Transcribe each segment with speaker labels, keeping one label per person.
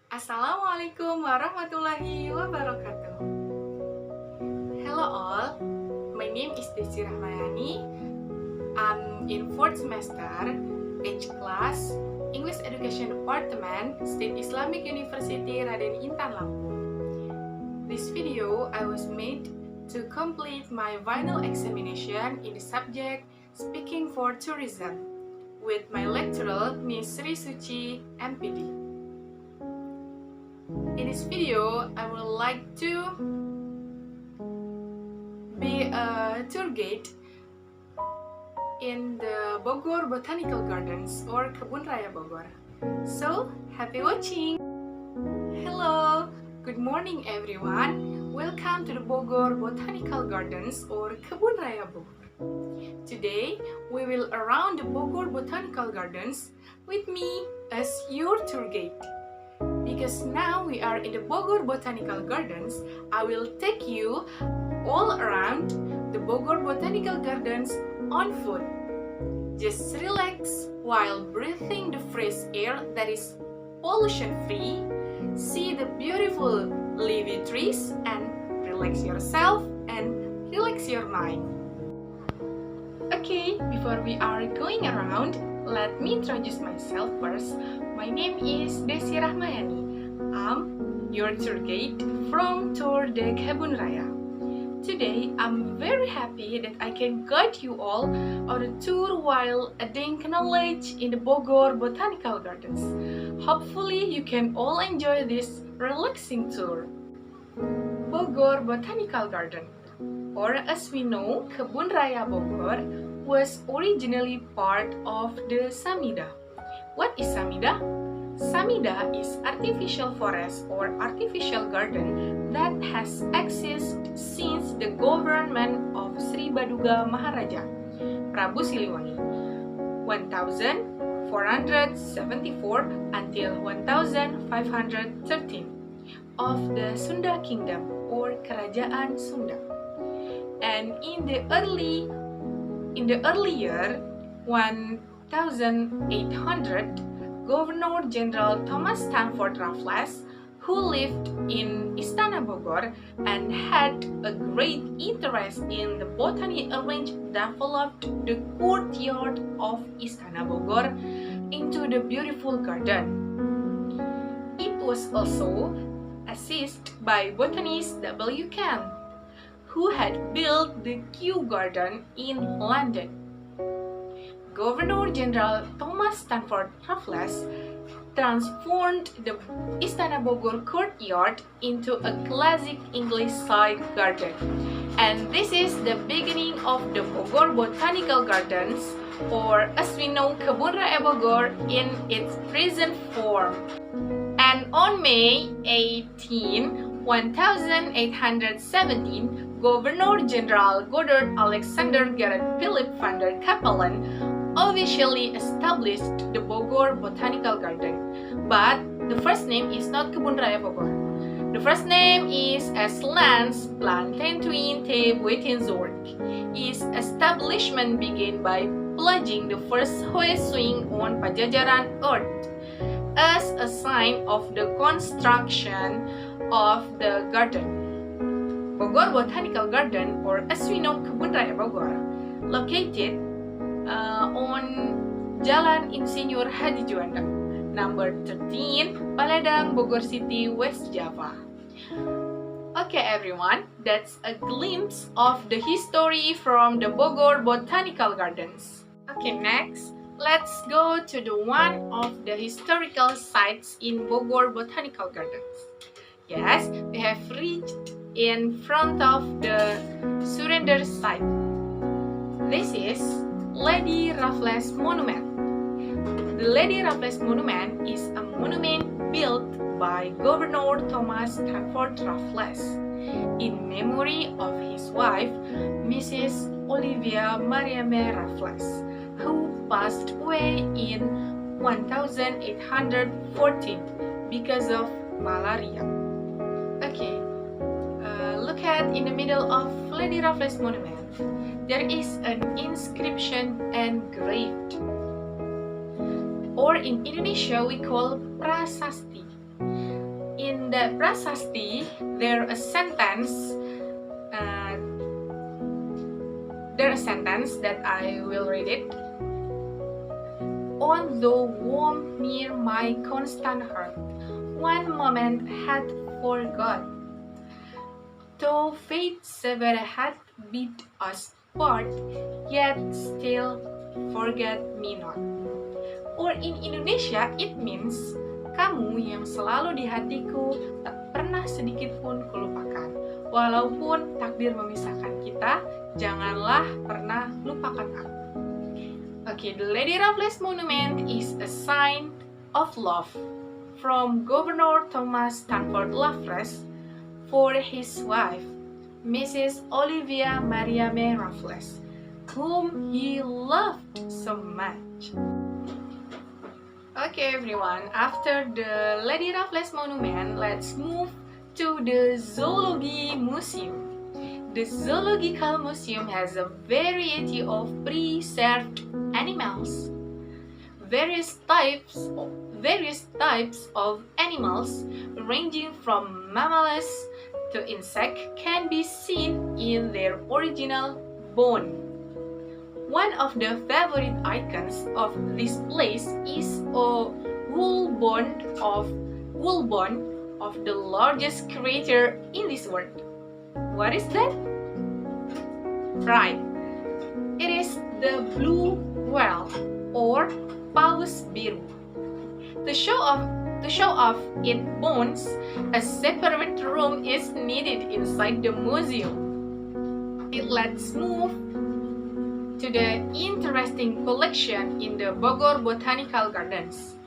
Speaker 1: Assalamualaikum warahmatullahi wabarakatuh. Hello all, my name is Desi Rahmayani. I'm in 4th semester, H class, English Education Department, State Islamic University Raden Intan Lampung. This video I was made to complete my final examination in the subject Speaking for Tourism with my lecturer, Miss Suci, M.Pd. In this video, I would like to be a tour guide in the Bogor Botanical Gardens or Kebun Raya Bogor. So, happy watching! Hello! Good morning everyone! Welcome to the Bogor Botanical Gardens or Kebun Raya Bogor. Today, we will around the Bogor Botanical Gardens with me as your tour guide. Because now we are in the Bogor Botanical Gardens, I will take you all around the Bogor Botanical Gardens on foot. Just relax while breathing the fresh air that is pollution-free, see the beautiful leafy trees, and relax yourself and relax your mind. Okay, before we are going around, let me introduce myself first. My name is Desi Rahmayani. I'm your tour guide from Tour de Kebun Raya. Today, I'm very happy that I can guide you all on a tour while adding knowledge in the Bogor Botanical Gardens. Hopefully, you can all enjoy this relaxing tour. Bogor Botanical Garden, or as we know, Kebun Raya Bogor, was originally part of the Samida. What is Samida? Samida is artificial forest or artificial garden that has existed since the government of Sri Baduga Maharaja, Prabu Siliwangi, 1474 until 1513 of the Sunda Kingdom or Kerajaan Sunda. And in the early year 1800, Governor General Thomas Stanford Raffles, who lived in Istana Bogor and had a great interest in the botany arranged, developed the courtyard of Istana Bogor into the beautiful garden. It was also assisted by botanist W. Kent, who had built the Kew Garden in London. Governor General Thomas Stanford Raffles transformed the Istana Bogor courtyard into a classic English-style garden. And this is the beginning of the Bogor Botanical Gardens, or as we know, Kebun Raya Bogor in its present form. And on May 18, 1817, Governor General Godard Alexander Gerard Philip van der Capellen officially established the Bogor Botanical Garden. But the first name is not Kebun Raya Bogor. The first name is as Lands Plantentuin te Buitenzorg. Its establishment began by pledging the first Hoe swing on Pajajaran earth as a sign of the construction of the garden. Bogor Botanical Garden, or as we know Kebun Raya Bogor, located on Jalan Insinyur Haji Juanda, number 13, Paladang, Bogor City, West Java. Okay everyone, that's a glimpse of the history from the Bogor Botanical Gardens. Okay, next, let's go to the one of the historical sites in Bogor Botanical Gardens. Yes, we have reached in front of the surrender site. This is Lady Raffles Monument. The Lady Raffles Monument is a monument built by Governor Thomas Stanford Raffles in memory of his wife, Mrs. Olivia Mariame Raffles, who passed away in 1814 because of malaria. Okay, look at in the middle of Lady Raffles Monument. There is an inscription engraved, or in Indonesia we call prasasti. the prasasti, there's a sentence that I will read it. On the womb near my constant heart, one moment had forgot. Though fate sever had beat us part, yet still forget me not. Or in Indonesia, it means kamu yang selalu di hatiku, tak pernah sedikit pun kulupakan. Walaupun takdir memisahkan kita, janganlah pernah lupakan aku. Okay, the Lady Raffles Monument is a sign of love from Governor Thomas Stanford Raffles for his wife, Mrs. Olivia Mariame Raffles, whom he loved so much. Okay everyone, after the Lady Raffles Monument, let's move to the Zoology Museum. The Zoological Museum has a variety of preserved animals. Various types of animals, ranging from mammals to insects, can be seen in their original bone. One of the favorite icons of this place is a wool bone of the largest creature in this world. What is that? Right, it is the blue whale or paus biru. To show off its bones, a separate room is needed inside the museum. Let's move to the interesting collection in the Bogor Botanical Gardens.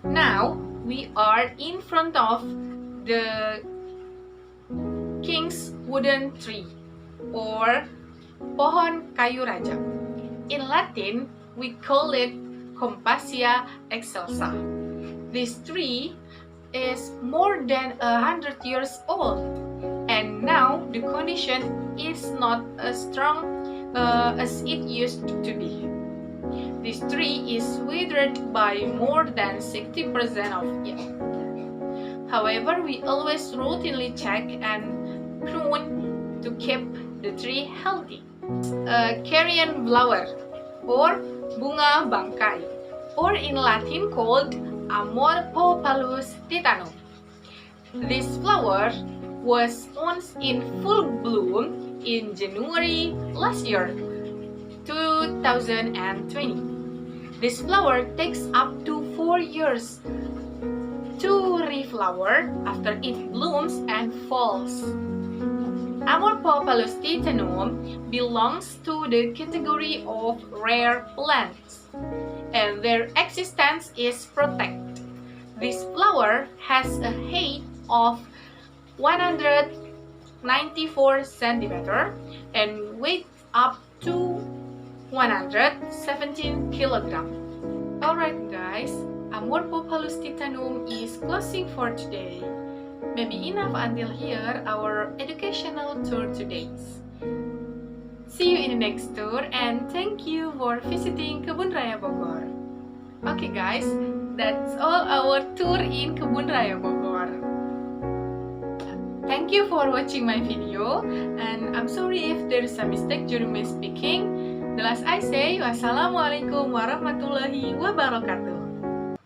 Speaker 1: Now we are in front of the King's Wooden Tree or Pohon Kayu Raja. In Latin, we call it Compassia excelsa. This tree is more than 100 years old, and now the condition is not as strong as it used to be. This tree is withered by more than 60% of it. However, we always routinely check and prune to keep the tree healthy. A carrion flower or bunga bangkai, or in Latin called Amorphopalus titanum. This flower was once in full bloom in January last year, 2020. This flower takes up to 4 years to reflower after it blooms and falls. Amorphopalus titanum belongs to the category of rare plants, and their existence is protected. This flower has a height of 194 cm and weight up to 117 kg. Alright guys, Amorphopalus titanum is closing for today. Maybe enough until here our educational tour today. See you in the next tour and thank you for visiting Kebun Raya Bogor. Okay guys, that's all our tour in Kebun Raya Bogor. Thank you for watching my video, and I'm sorry if there is a mistake during my speaking. The last I say, wassalamualaikum warahmatullahi wabarakatuh.